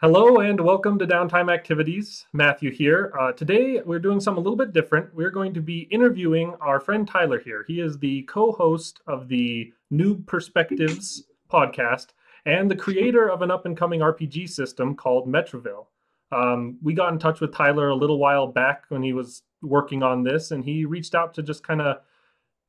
Hello and welcome to Downtime Activities. Matthew here. Today we're doing something a little bit different. We're going to be interviewing our friend Tyler here. He is the co-host of the Newb Perspectives podcast and the creator of an up-and-coming RPG system called Metroville. We got in touch with Tyler a little while back when he was working on this, and he reached out to just kind of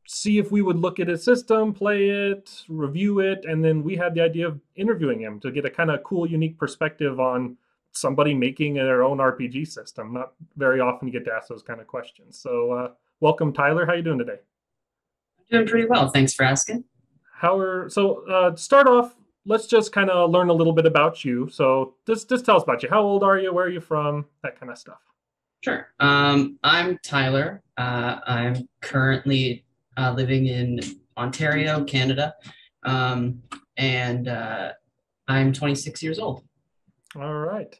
see if we would look at his system, play it, review it, and then we had the idea of interviewing him to get a kind of cool, unique perspective on somebody making their own RPG system. Not very often you get to ask those kind of questions. So welcome, Tyler. How you doing today? I'm doing pretty well. Thanks for asking. To start off, let's just kind of learn a little bit about you. So just tell us about you. How old are you? Where are you from? That kind of stuff. Sure. I'm Tyler. I'm currently living in Ontario, Canada, and I'm 26 years old. All right.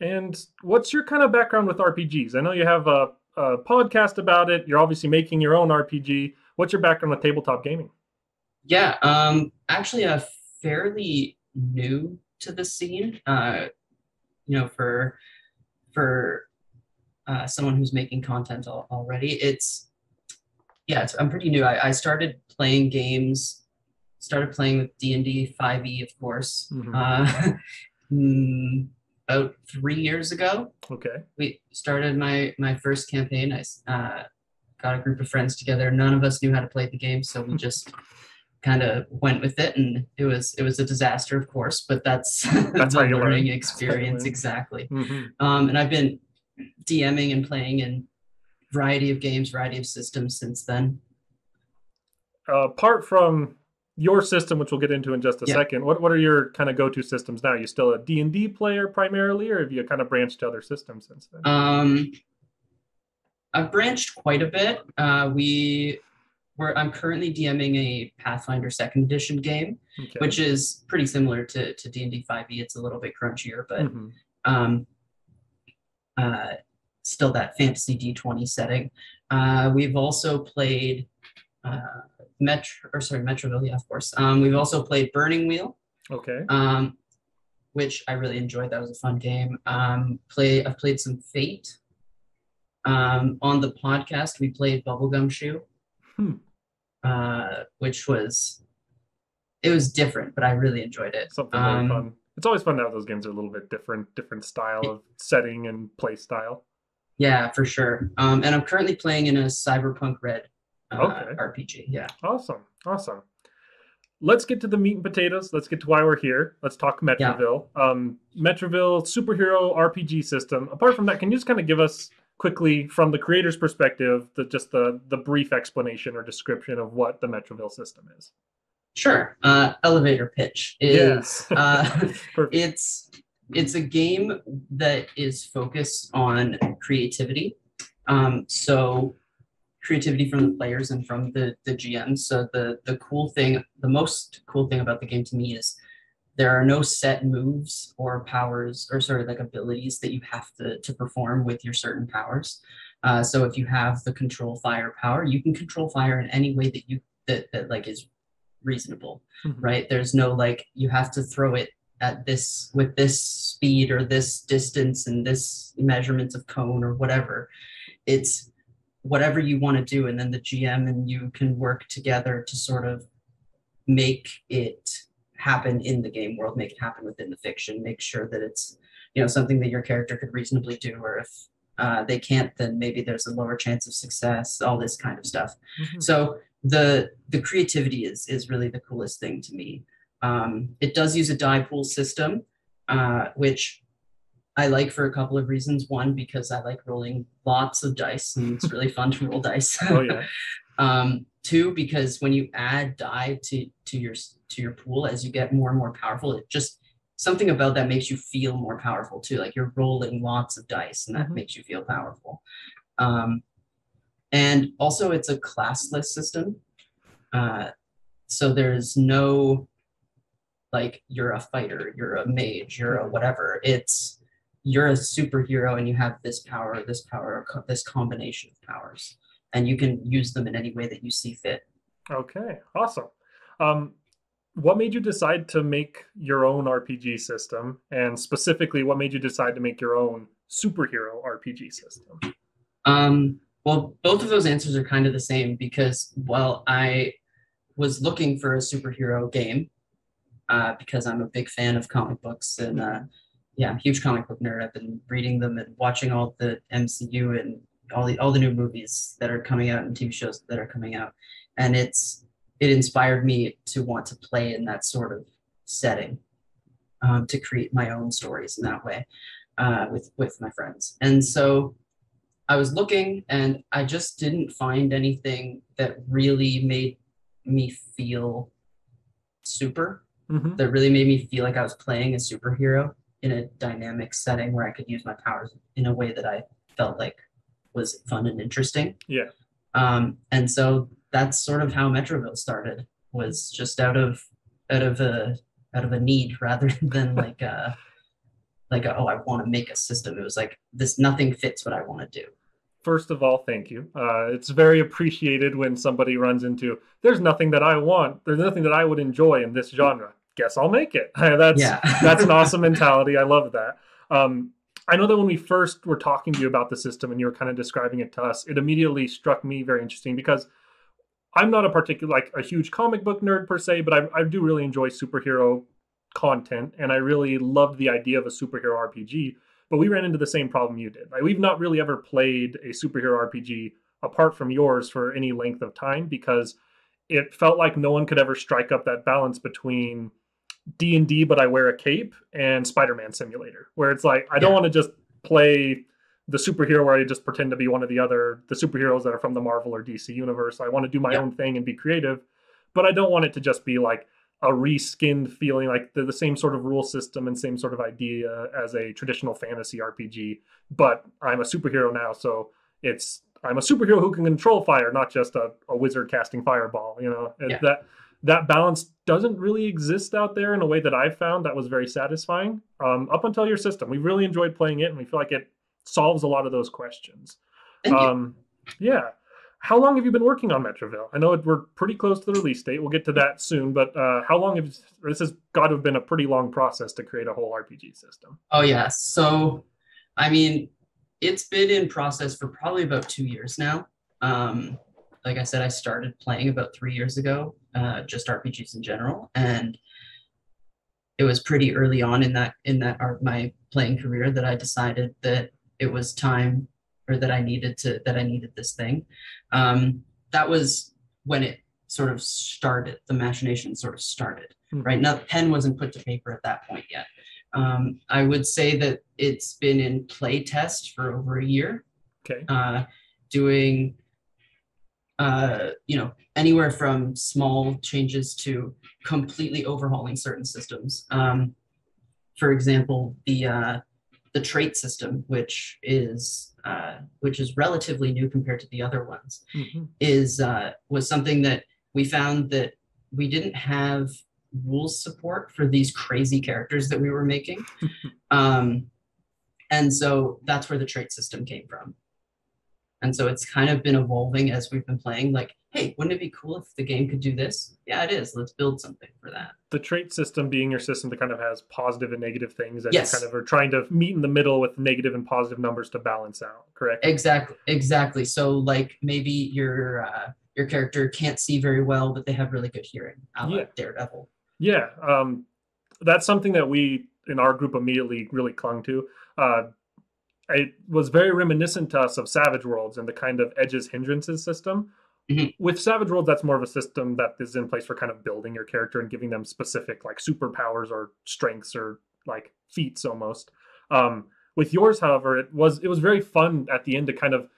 And what's your kind of background with RPGs? I know you have a podcast about it. You're obviously making your own RPG. What's your background with tabletop gaming? Yeah, actually, fairly new to the scene. For someone who's making content already, I'm pretty new. I started playing games, started playing with D&D 5e, of course, about 3 years ago. Okay. We started my first campaign. I got a group of friends together. None of us knew how to play the game, so we just kind of went with it, and it was a disaster, of course, but that's That's the how you learning learn. experience, exactly. Mm-hmm. And I've been DMing and playing in variety of games, variety of systems since then. Apart from your system, which we'll get into in just a second, what are your kind of go-to systems now? Are you still a D&D player primarily, or have you kind of branched to other systems since then? I've branched quite a bit. I'm currently DMing a Pathfinder 2nd Edition game, which is pretty similar to D&D 5e. It's a little bit crunchier, but still that fantasy D20 setting. We've also played Metroville, yeah, of course. We've also played Burning Wheel. Okay. Which I really enjoyed. That was a fun game. I've played some Fate. On the podcast, we played Bubblegum Shoe, which was different, but I really enjoyed it. Something really fun. It's always fun to have those games that are a little bit different style of setting and play style. Yeah, for sure. And I'm currently playing in a Cyberpunk Red RPG. Yeah. Awesome. Let's get to the meat and potatoes. Let's get to why we're here. Let's talk Metroville. Yeah. Metroville superhero RPG system. Apart from that, can you just kind of give us quickly, from the creator's perspective, the brief explanation or description of what the Metroville system is? Sure. Elevator pitch is it's a game that is focused on creativity. So creativity from the players and from the GMs. So the most cool thing about the game to me is there are no set moves or powers or sort of like abilities that you have to perform with your certain powers. So if you have the control fire power, you can control fire in any way that like is reasonable, right? There's no like you have to throw it at this with this speed or this distance and this measurements of cone or whatever. It's whatever you want to do, and then the GM and you can work together to sort of make it happen in the game world, make it happen within the fiction, make sure that it's something that your character could reasonably do, or if they can't, then maybe there's a lower chance of success, all this kind of stuff. So the creativity is really the coolest thing to me. It does use a die pool system, which I like for a couple of reasons. One, because I like rolling lots of dice, and it's really fun to roll dice. Oh yeah. Two, because when you add die to your pool, as you get more and more powerful, it just something about that makes you feel more powerful too. Like you're rolling lots of dice, and that makes you feel powerful. And also, it's a classless system, so there's no like you're a fighter, you're a mage, you're a whatever. You're a superhero and you have this power, this combination of powers, and you can use them in any way that you see fit. Okay, awesome. Um, what made you decide to make your own RPG system, and specifically, what made you decide to make your own superhero RPG system? Well, both of those answers are kind of the same because while I was looking for a superhero game, because I'm a big fan of comic books and yeah, I'm a huge comic book nerd. I've been reading them and watching all the MCU and all the new movies that are coming out and TV shows that are coming out, and it inspired me to want to play in that sort of setting, to create my own stories in that way, with my friends. And so I was looking, and I just didn't find anything that really made me feel super, Hmm. that really made me feel like I was playing a superhero in a dynamic setting where I could use my powers in a way that I felt like was fun and interesting. Yeah. And so that's sort of how Metroville started, was just out of a out of a need rather than oh, I want to make a system. It was like this, nothing fits what I want to do. First of all, thank you. It's very appreciated when somebody runs into, there's nothing that I want, there's nothing that I would enjoy in this genre. Guess I'll make it. That's Yeah. that's an awesome mentality. I love that. Um, I know that when we first were talking to you about the system and you were kind of describing it to us, it immediately struck me very interesting because I'm not a particular like a huge comic book nerd per se, but I do really enjoy superhero content, and I really loved the idea of a superhero RPG. But we ran into the same problem you did. Like we've not really ever played a superhero RPG apart from yours for any length of time because it felt like no one could ever strike up that balance between D&D but I wear a cape and Spider-Man Simulator, where it's like I don't Yeah. want to just play the superhero where I just pretend to be one of the superheroes that are from the Marvel or DC universe. I want to do my Yep. own thing and be creative, but I don't want it to just be like a reskinned feeling like the same sort of rule system and same sort of idea as a traditional fantasy RPG. But I'm a superhero now, so I'm a superhero who can control fire, not just a wizard casting fireball. Yeah. That balance doesn't really exist out there in a way that I've found that was very satisfying. Up until your system, we really enjoyed playing it, and we feel like it solves a lot of those questions. Thank you. Yeah. How long have you been working on Metroville? I know we're pretty close to the release date. We'll get to that soon, but how long have this has got to have been a pretty long process to create a whole RPG system? Oh yeah. So I mean, it's been in process for probably about 2 years now. Like I said, I started playing about 3 years ago, just RPGs in general, and it was pretty early on in that art my playing career that I decided that it was time, or that I needed this thing. That was when it sort of started. The machination sort of started. Right Mm-hmm. now, the pen wasn't put to paper at that point yet. I would say that it's been in play test for over a year, Okay. doing anywhere from small changes to completely overhauling certain systems. For example, the trait system, which is relatively new compared to the other ones, Mm-hmm. is was something that we found that we didn't have rules support for these crazy characters that we were making. Um, and so that's where the trait system came from. And so it's kind of been evolving as we've been playing. Like, hey, wouldn't it be cool if the game could do this? Yeah, it is. Let's build something for that. The trait system being your system that kind of has positive and negative things that you kind Yes, of are trying to meet in the middle with negative and positive numbers to balance out, correct? exactly, exactly. So like maybe your character can't see very well, but they have really good hearing, a la Yeah. Daredevil. Yeah. That's something that we in our group immediately really clung to. Uh, it was very reminiscent to us of Savage Worlds and the kind of edges hindrances system. Mhm. With Savage Worlds, that's more of a system that is in place for kind of building your character and giving them specific like superpowers or strengths or like feats almost. With yours, however, it was very fun at the end to kind of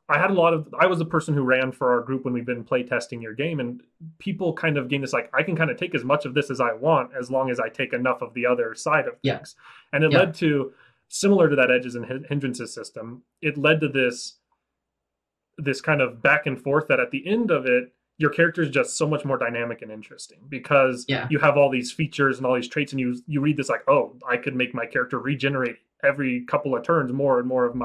I was the person who ran for our group when we've been play testing your game, and people kind of gain this like I can kind of take as much of this as I want as long as I take enough of the other side of Yeah, things. And it yeah, led to similar to that edges and hindrances system. It led to this kind of back and forth that at the end of it, your character is just so much more dynamic and interesting because yeah, you have all these features and all these traits, and you read this like, oh, I could make my character regenerate every couple of turns more and more of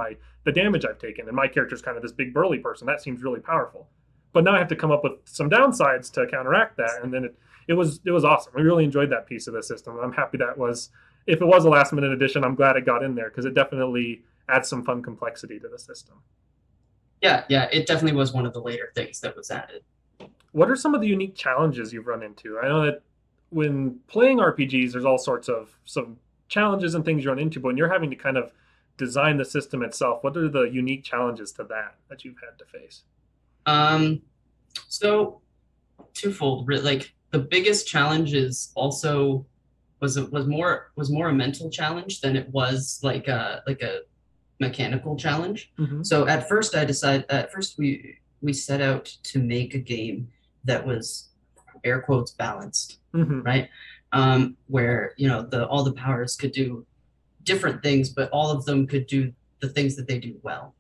the damage I've taken, and my character's kind of this big burly person. That seems really powerful. but now I have to come up with some downsides to counteract that. And then it was awesome. We really enjoyed that piece of the system. I'm happy that was, if it was a last minute addition, I'm glad it got in there because it definitely adds some fun complexity to the system. Yeah, it definitely was one of the later things that was added. What are some of the unique challenges you've run into? I know that when playing RPGs, there's all sorts of some challenges and things you run into, but when you're having to kind of design the system itself, what are the unique challenges to that you've had to face? So twofold. Like the biggest challenge is also was more a mental challenge than it was like a mechanical challenge. Mm-hmm. So at first we set out to make a game that was air quotes balanced, mm-hmm. right? Where all the powers could do different things, but all of them could do the things that they do well.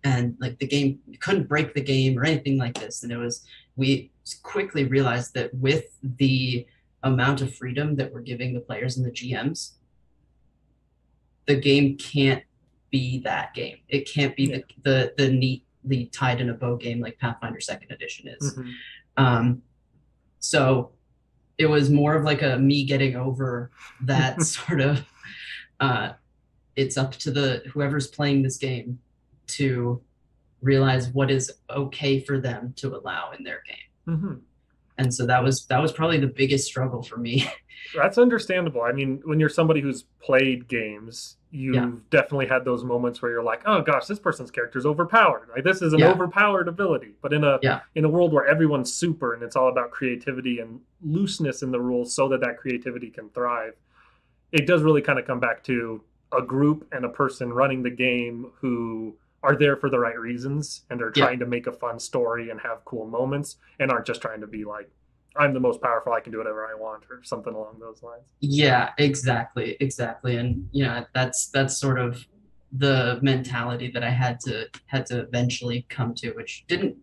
And like the game, you couldn't break the game or anything like this. And we quickly realized that with the amount of freedom that we're giving the players and the GMs, the game can't be that game. It can't be the neatly tied in a bow game like Pathfinder 2nd Edition is. Mm-hmm. So it was more of like a me getting over that sort of, it's up to whoever's playing this game to realize what is okay for them to allow in their game. Mm-hmm. And so that was probably the biggest struggle for me. That's understandable. I mean, when you're somebody who's played games, you've definitely had those moments where you're like, oh gosh, this person's character is overpowered. Like this is an overpowered ability. But in a world where everyone's super and it's all about creativity and looseness in the rules so that creativity can thrive, it does really kind of come back to a group and a person running the game who are there for the right reasons and are trying to make a fun story and have cool moments and aren't just trying to be like, I'm the most powerful, I can do whatever I want, or something along those lines. Yeah, exactly. And that's sort of the mentality that I had to eventually come to, which didn't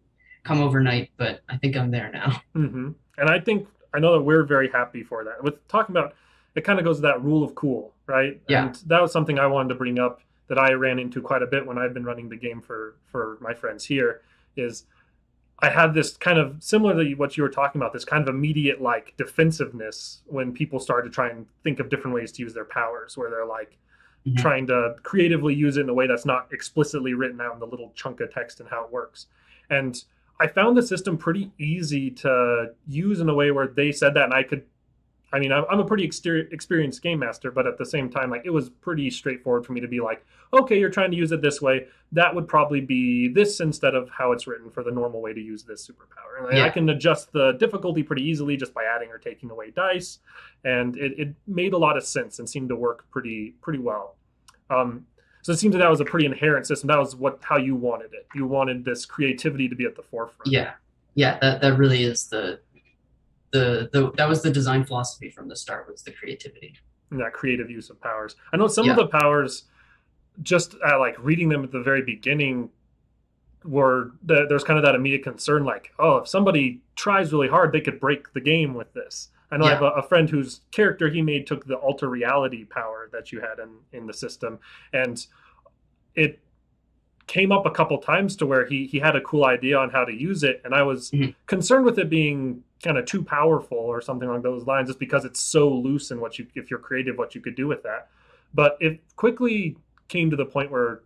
come overnight, but I think I'm there now. Mm-hmm. And I know that we're very happy for that. With talking about, it kind of goes to that rule of cool, right? Yeah. And that was something I wanted to bring up that I ran into quite a bit when I've been running the game for my friends here, is I had this kind of similar to what you were talking about, this kind of immediate like defensiveness when people started to try and think of different ways to use their powers, where they're like trying to creatively use it in a way that's not explicitly written out in the little chunk of text and how it works. And I found the system pretty easy to use in a way where they said that, and I'm a pretty experienced game master, but at the same time, like it was pretty straightforward for me to be like, okay, you're trying to use it this way. That would probably be this instead of how it's written for the normal way to use this superpower. And I can adjust the difficulty pretty easily just by adding or taking away dice. And it made a lot of sense and seemed to work pretty well. So it seems that was a pretty inherent system. That was how you wanted it. You wanted this creativity to be at the forefront. Yeah, that really is that was the design philosophy from the start, was the creativity. And that creative use of powers. I know some of the powers, just like reading them at the very beginning, there's kind of that immediate concern, like, oh, if somebody tries really hard, they could break the game with this. I know I have a friend whose character he made took the alter reality power that you had in the system, and it came up a couple times to where he had a cool idea on how to use it, and I was concerned with it being kind of too powerful or something along those lines, just because it's so loose in if you're creative, what you could do with that. But it quickly came to the point where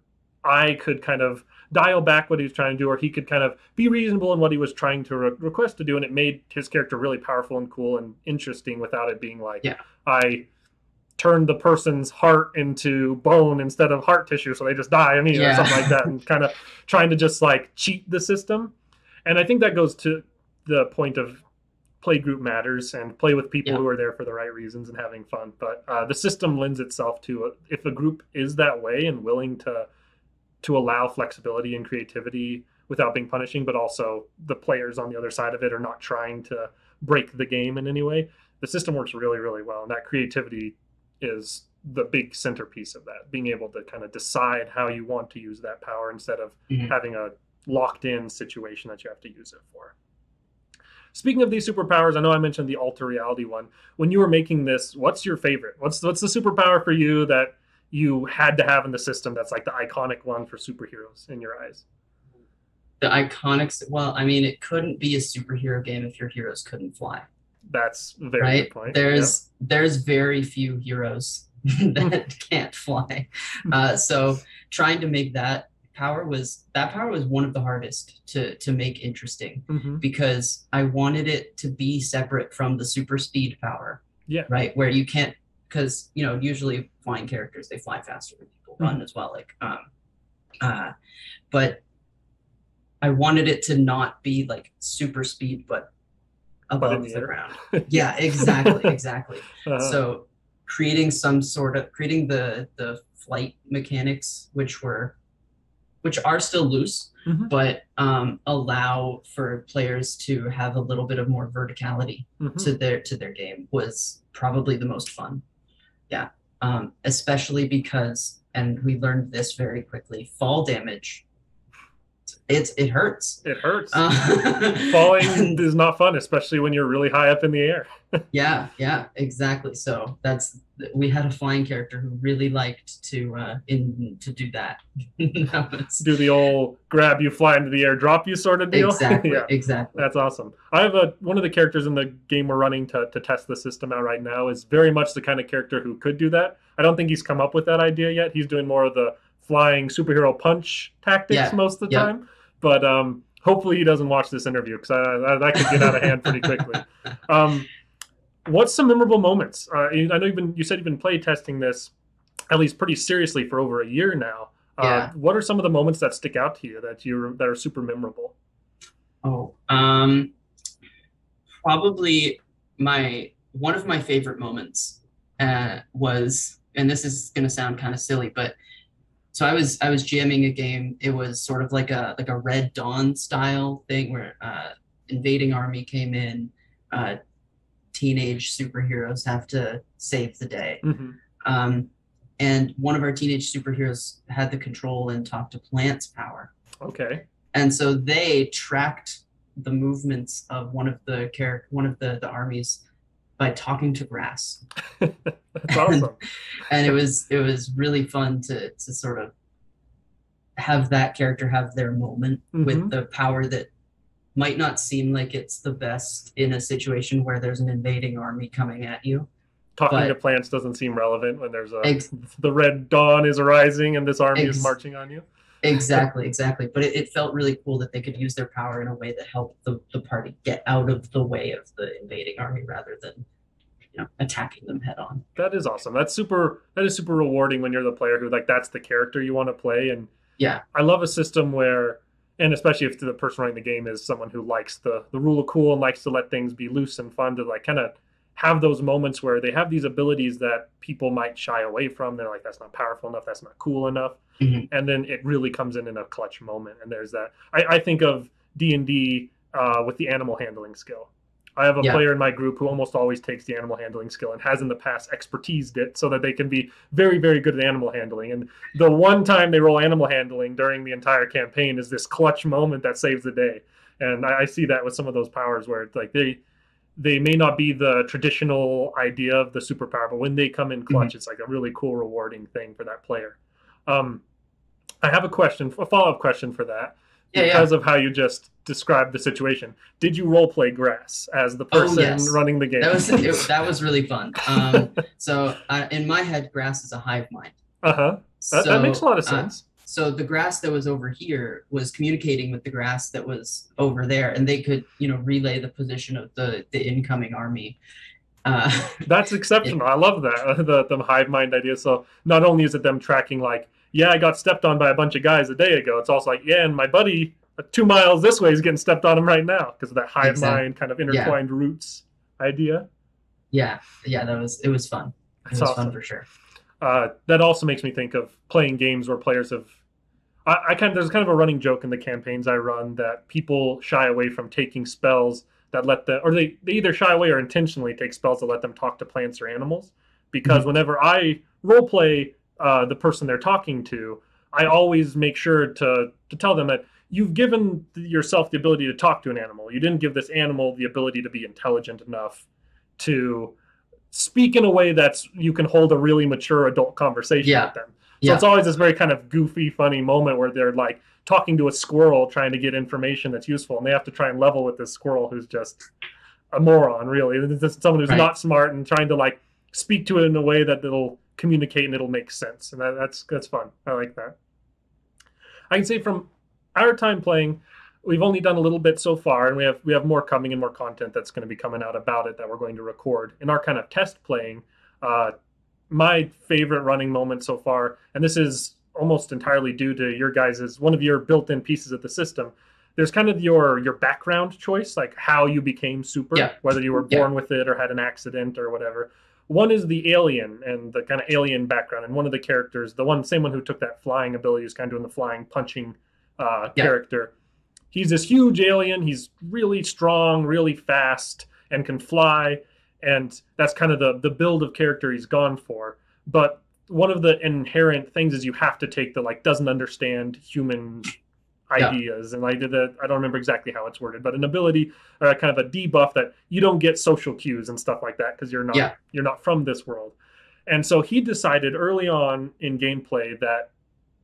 I could kind of dial back what he was trying to do, or he could kind of be reasonable in what he was trying to request to do, and it made his character really powerful and cool and interesting without it being like, I turned the person's heart into bone instead of heart tissue, so they just die immediately or something like that, and kind of trying to just like cheat the system. And I think that goes to the point of play group matters and play with people who are there for the right reasons and having fun. But the system lends itself to if a group is that way and willing to allow flexibility and creativity without being punishing, but also the players on the other side of it are not trying to break the game in any way, the system works really, really well. And that creativity is the big centerpiece of that, being able to kind of decide how you want to use that power instead of having a locked in situation that you have to use it for. Speaking of these superpowers, I know I mentioned the alter reality one. When you were making this, what's your favorite? What's the superpower for you that you had to have in the system that's like the iconic one for superheroes in your eyes? The iconic, well, I mean, it couldn't be a superhero game if your heroes couldn't fly, That's a very right? good point. There's very few heroes that can't fly. So trying to make that power was one of the hardest to make interesting, Hmm. because I wanted it to be separate from the super speed power, Yeah. right? Where you can't, because usually flying characters, they fly faster than people run as well. Like but I wanted it to not be like super speed, but But in above the the air. ground. Yeah, exactly, exactly. Uh, So creating the flight mechanics, which are still loose, mhm, but allow for players to have a little bit of more verticality mhm. to their game, was probably the most fun. Yeah, especially because, and we learned this very quickly, fall damage. It hurts. It hurts. Falling And is not fun, especially when you're really high up in the air. yeah, exactly. So we had a flying character who really liked to do that. That was Do the old grab you, fly into the air, drop you sort of deal. Yeah, exactly. that's awesome. I have one of the characters in the game we're running to test the system out right now is very much the kind of character who could do that. I don't think he's come up with that idea yet. He's doing more of the flying superhero punch tactics Yeah. most of the Yep. time. But hopefully he doesn't watch this interview, because that could get out of hand pretty quickly. What's some memorable moments? I know you said you've been play testing this at least pretty seriously for over a year now. Yeah. What are some of the moments that stick out to you that are super memorable? Oh, probably one of my favorite moments was, and this is going to sound kind of silly, but so I was jamming a game. It was sort of like a Red Dawn style thing where invading army came in, teenage superheroes have to save the day. Mm-hmm. And one of our teenage superheroes had the control and talk to plants power. Okay. And so they tracked the movements of one of the armies by talking to grass. That's awesome. And it was really fun to sort of have that character have their moment with the power that might not seem like it's the best in a situation where there's an invading army coming at you. Talking to plants doesn't seem relevant when there's the Red Dawn is arising and this army is marching on you. Exactly. But it felt really cool that they could use their power in a way that helped the party get out of the way of the invading army rather than attacking them head on. That is awesome. That is super rewarding when you're the player who, like, that's the character you want to play. And yeah, I love a system where, and especially if the person running the game is someone who likes the rule of cool and likes to let things be loose and fun, to like kind of have those moments where they have these abilities that people might shy away from. They're like, that's not powerful enough, that's not cool enough. Mm-hmm. And then it really comes in a clutch moment. And there's that. I think of D&D with the animal handling skill. I have a player in my group who almost always takes the animal handling skill and has in the past expertised it so that they can be very, very good at animal handling. And the one time they roll animal handling during the entire campaign is this clutch moment that saves the day. And I see that with some of those powers where it's like they may not be the traditional idea of the superpower, but when they come in clutch, it's like a really cool, rewarding thing for that player. I have a follow-up question for that. Because of how you just described the situation. Did you role play grass as the person running the game? That was really fun. So in my head, grass is a hive mind. That makes a lot of sense. So the grass that was over here was communicating with the grass that was over there, and they could, relay the position of the incoming army. That's exceptional. I love that, the hive mind idea. So not only is it them tracking like, yeah, I got stepped on by a bunch of guys a day ago. It's also like, yeah, and my buddy 2 miles this way is getting stepped on him right now, because of that hive mind kind of intertwined roots idea. Yeah, it was fun. It was fun for sure. That also makes me think of playing games where players have. There's kind of a running joke in the campaigns I run that people shy away from taking spells that they either shy away or intentionally take spells that let them talk to plants or animals, because whenever I role play the person they're talking to, I always make sure to tell them that you've given yourself the ability to talk to an animal. You didn't give this animal the ability to be intelligent enough to speak in a way that's you can hold a really mature adult conversation with them. So it's always this very kind of goofy, funny moment where they're like talking to a squirrel trying to get information that's useful, and they have to try and level with this squirrel who's just a moron, really. It's just someone who's not smart and trying to like speak to it in a way that it'll communicate and it'll make sense. And that's fun. I like that. I can say from our time playing, we've only done a little bit so far, and we have more coming and more content that's going to be coming out about it that we're going to record. In our kind of test playing, my favorite running moment so far, and this is almost entirely due to your guys' one of your built-in pieces of the system. There's kind of your background choice, like how you became super, whether you were born with it or had an accident or whatever. One is the alien and the kind of alien background, and one of the characters, same one who took that flying ability, is kind of doing the flying, punching character. He's this huge alien. He's really strong, really fast, and can fly. And that's kind of the build of character he's gone for. But one of the inherent things is you have to take the like doesn't understand human ideas, and I don't remember exactly how it's worded, but an ability or kind of a debuff that you don't get social cues and stuff like that because you're not from this world. And so he decided early on in gameplay that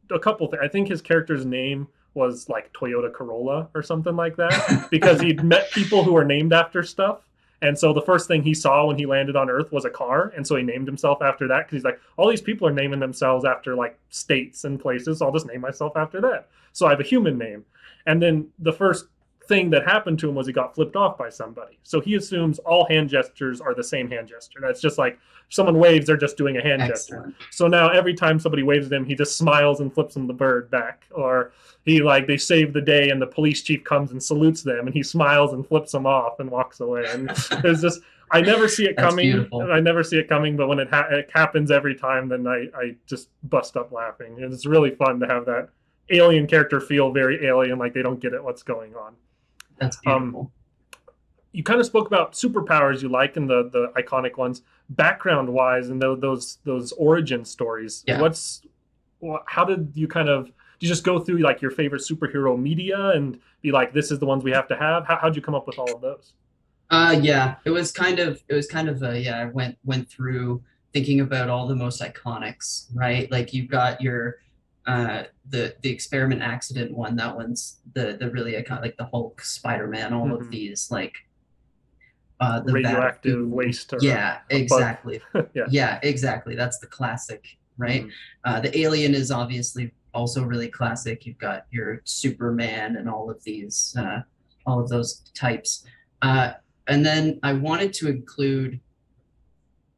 a couple things. I think his character's name was like Toyota Corolla or something like that because he'd met people who were named after stuff. And so the first thing he saw when he landed on Earth was a car. And so he named himself after that because he's like, all these people are naming themselves after like states and places. So I'll just name myself after that. So I have a human name. And then the first thing that happened to him was he got flipped off by somebody. So he assumes all hand gestures are the same hand gesture. That's just like if someone waves, they're just doing a hand gesture. So now every time somebody waves at him, he just smiles and flips them the bird back. Or they save the day and the police chief comes and salutes them and he smiles and flips them off and walks away. And there's just, I never see it coming. Beautiful. I never see it coming, but when it happens every time, then I just bust up laughing. And it's really fun to have that alien character feel very alien, like they don't get it what's going on. That's beautiful. You kind of spoke about superpowers you like and the iconic ones. Background wise, and those origin stories. Yeah. How did you do you just go through like your favorite superhero media and be like, this is the ones we have to have? How'd you come up with all of those? It was kind of I went through thinking about all the most iconics, right? Like you've got your the experiment accident one. That one's the really iconic, like the Hulk, Spider-Man, all of these like the radioactive waste. Exactly. Exactly. That's the classic, right? The alien is obviously also really classic. You've got your Superman and all of these, all of those types. And then I wanted to include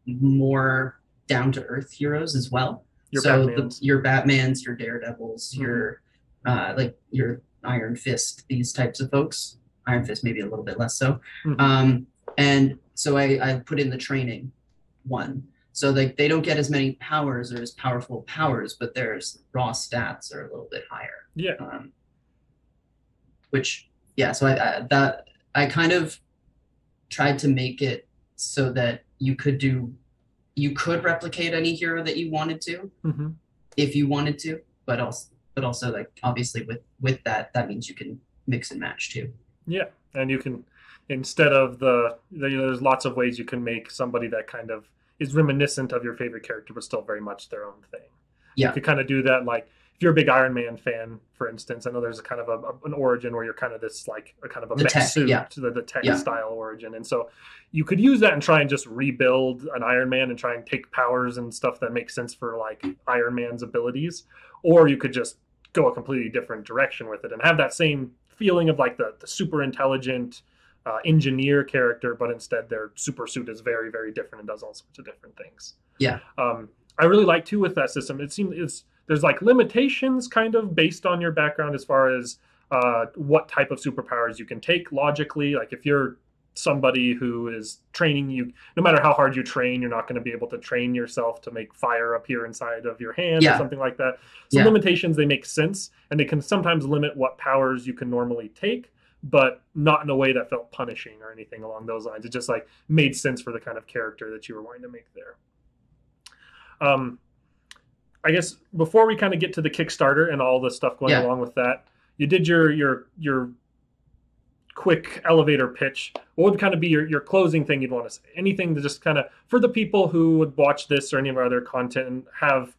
more down-to-earth heroes as well. Your Batmans, your Daredevils, your Iron Fist, these types of folks. Iron Fist maybe a little bit less so. And so I put in the training one. So they don't get as many powers or as powerful powers, but their raw stats are a little bit higher. Yeah. So I kind of tried to make it so that you could replicate any hero that you wanted to, if you wanted to, but also like obviously with that means you can mix and match too. Yeah, and you can, instead of there's lots of ways you can make somebody that kind of is reminiscent of your favorite character, but still very much their own thing. Yeah, you could kind of do that. Like if you're a big Iron Man fan, for instance, I know there's a kind of an origin where you're kind of this like a kind of a mech suit, the tech style origin, and so you could use that and try and just rebuild an Iron Man and try and take powers and stuff that makes sense for like Iron Man's abilities, or you could just go a completely different direction with it and have that same feeling of like the super intelligent engineer character, but instead their super suit is very, very different and does all sorts of different things. Yeah. I really like too with that system. It seems there's like limitations kind of based on your background as far as what type of superpowers you can take logically. Like if you're somebody who is training you, no matter how hard you train, you're not going to be able to train yourself to make fire appear inside of your hand or something like that. So limitations, they make sense, and they can sometimes limit what powers you can normally take, but not in a way that felt punishing or anything along those lines. It just like made sense for the kind of character that you were wanting to make there. I guess before we kind of get to the Kickstarter and all the stuff going along with that, you did your quick elevator pitch. What would kind of be your closing thing you'd want to say? Anything to just kind of, for the people who would watch this or any of our other content and have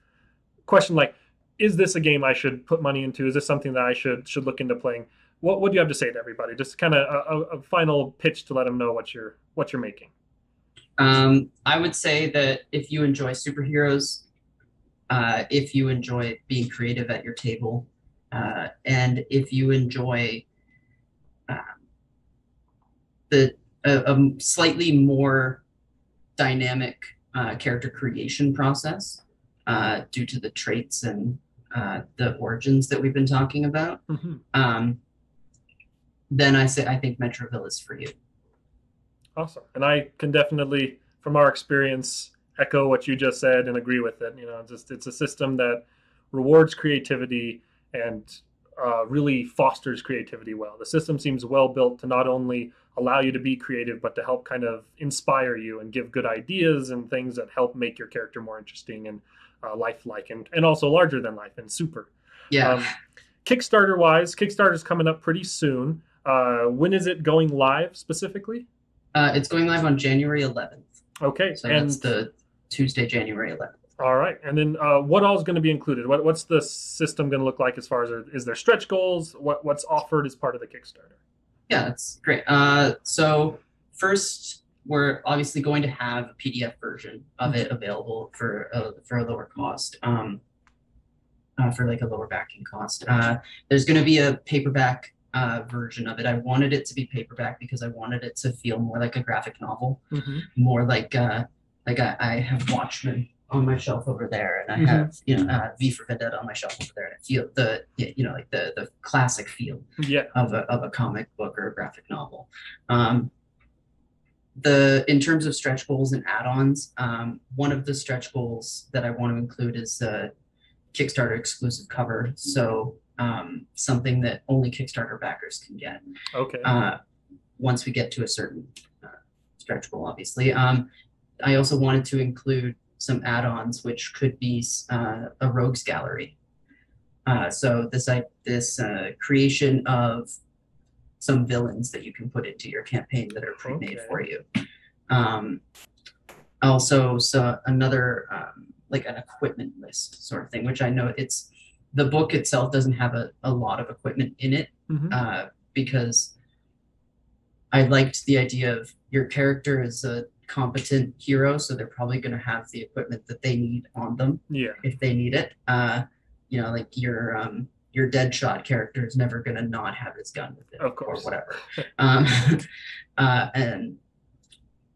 question like, is this a game I should put money into? Is this something that I should look into playing? What do you have to say to everybody? Just kind of a final pitch to let them know what you're making. I would say that if you enjoy superheroes, if you enjoy being creative at your table, and if you enjoy a slightly more dynamic character creation process due to the traits and the origins that we've been talking about, then I think Metroville is for you. Awesome. And I can definitely, from our experience, echo what you just said and agree with it. It's a system that rewards creativity and really fosters creativity well. The system seems well built to not only allow you to be creative, but to help kind of inspire you and give good ideas and things that help make your character more interesting and lifelike and also larger than life and super. Yeah. Kickstarter-wise, Kickstarter's coming up pretty soon. When is it going live specifically? It's going live on January 11th. Okay. So that's the Tuesday, January 11th. All right. And then what all is going to be included? What's the system going to look like as far as, is there stretch goals? What's offered as part of the Kickstarter? Yeah, that's great. So first, we're obviously going to have a PDF version of it available for a lower cost, for like a lower backing cost. There's going to be a paperback version of it. I wanted it to be paperback because I wanted it to feel more like a graphic novel, more like I have Watchmen on my shelf over there, and I have V for Vendetta on my shelf over there, and I feel the classic feel of a comic book or a graphic novel. In terms of stretch goals and add-ons, one of the stretch goals that I want to include is the Kickstarter exclusive cover. So something that only Kickstarter backers can get. Okay. Once we get to a certain stretch goal, obviously. I also wanted to include some add-ons, which could be a rogues gallery. So this creation of some villains that you can put into your campaign that are pre-made for you. Also, another like an equipment list sort of thing, which I know the book itself doesn't have a lot of equipment in it, because I liked the idea of your character is a competent hero, so they're probably going to have the equipment that they need on them if they need it. Like your Deadshot character is never going to not have his gun with it, of course, or whatever.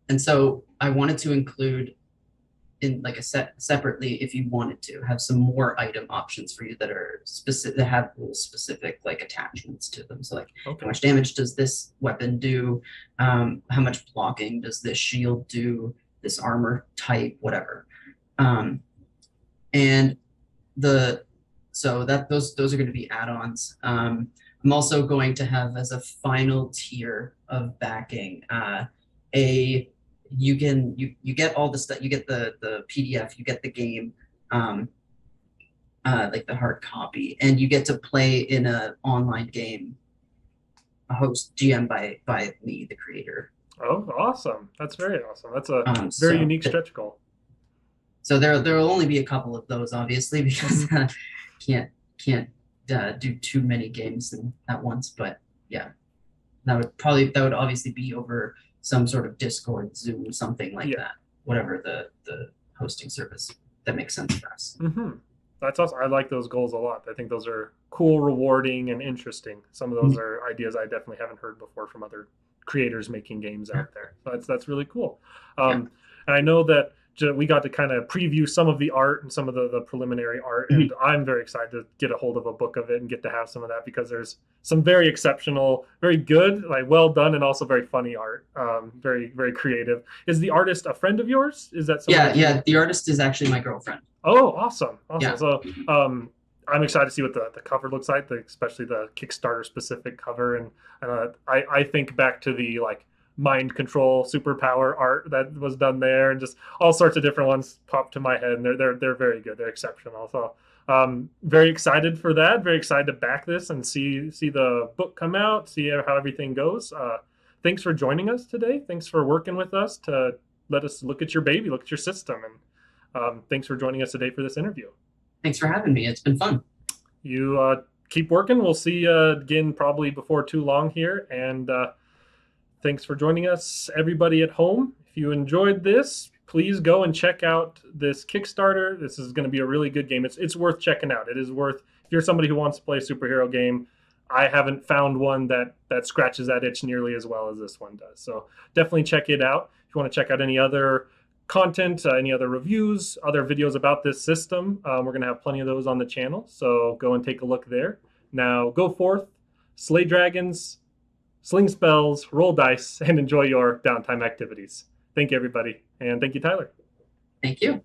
And so I wanted to include in like separately, if you wanted to have some more item options for you that are specific, that have rule specific like attachments to them. So like how much damage does this weapon do? How much blocking does this shield do? This armor type, whatever. So those are going to be add-ons. I'm also going to have as a final tier of backing you get all the stuff. You get the PDF, you get the game, like the hard copy, and you get to play in an online game, a host GM by me, the creator. Oh, awesome! That's very awesome. That's a very unique stretch goal. So there will only be a couple of those, obviously, because can't do too many games at once. But yeah, that would obviously be over some sort of Discord, Zoom, something like that. Whatever the hosting service that makes sense for us. That's awesome. I like those goals a lot. I think those are cool, rewarding, and interesting. Some of those are ideas I definitely haven't heard before from other creators making games out there. So that's really cool. And I know that we got to kind of preview some of the art and some of the preliminary art, and I'm very excited to get a hold of a book of it and get to have some of that, because there's some very exceptional, very good, like well done, and also very funny art. Very, very creative. Is the artist a friend of yours? Is that something? Yeah. The artist is actually my girlfriend. Oh, awesome. Yeah. So I'm excited to see what the cover looks like, especially the Kickstarter specific cover. And I think back to the like mind control superpower art that was done there, and just all sorts of different ones pop to my head, and they're very good. They're exceptional. So very excited for that. Very excited to back this and see the book come out, see how everything goes. Thanks for joining us today. Thanks for working with us to let us look at your baby, look at your system, and thanks for joining us today for this interview. Thanks for having me. It's been fun. You keep working. We'll see you again probably before too long here. And thanks for joining us, everybody at home. If you enjoyed this, please go and check out this Kickstarter. This is going to be a really good game. It's worth checking out. It is worth, if you're somebody who wants to play a superhero game, I haven't found one that scratches that itch nearly as well as this one does. So definitely check it out. If you want to check out any other content, any other reviews, other videos about this system, we're going to have plenty of those on the channel. So go and take a look there. Now go forth, slay dragons, sling spells, roll dice, and enjoy your downtime activities. Thank you, everybody. And thank you, Tyler. Thank you.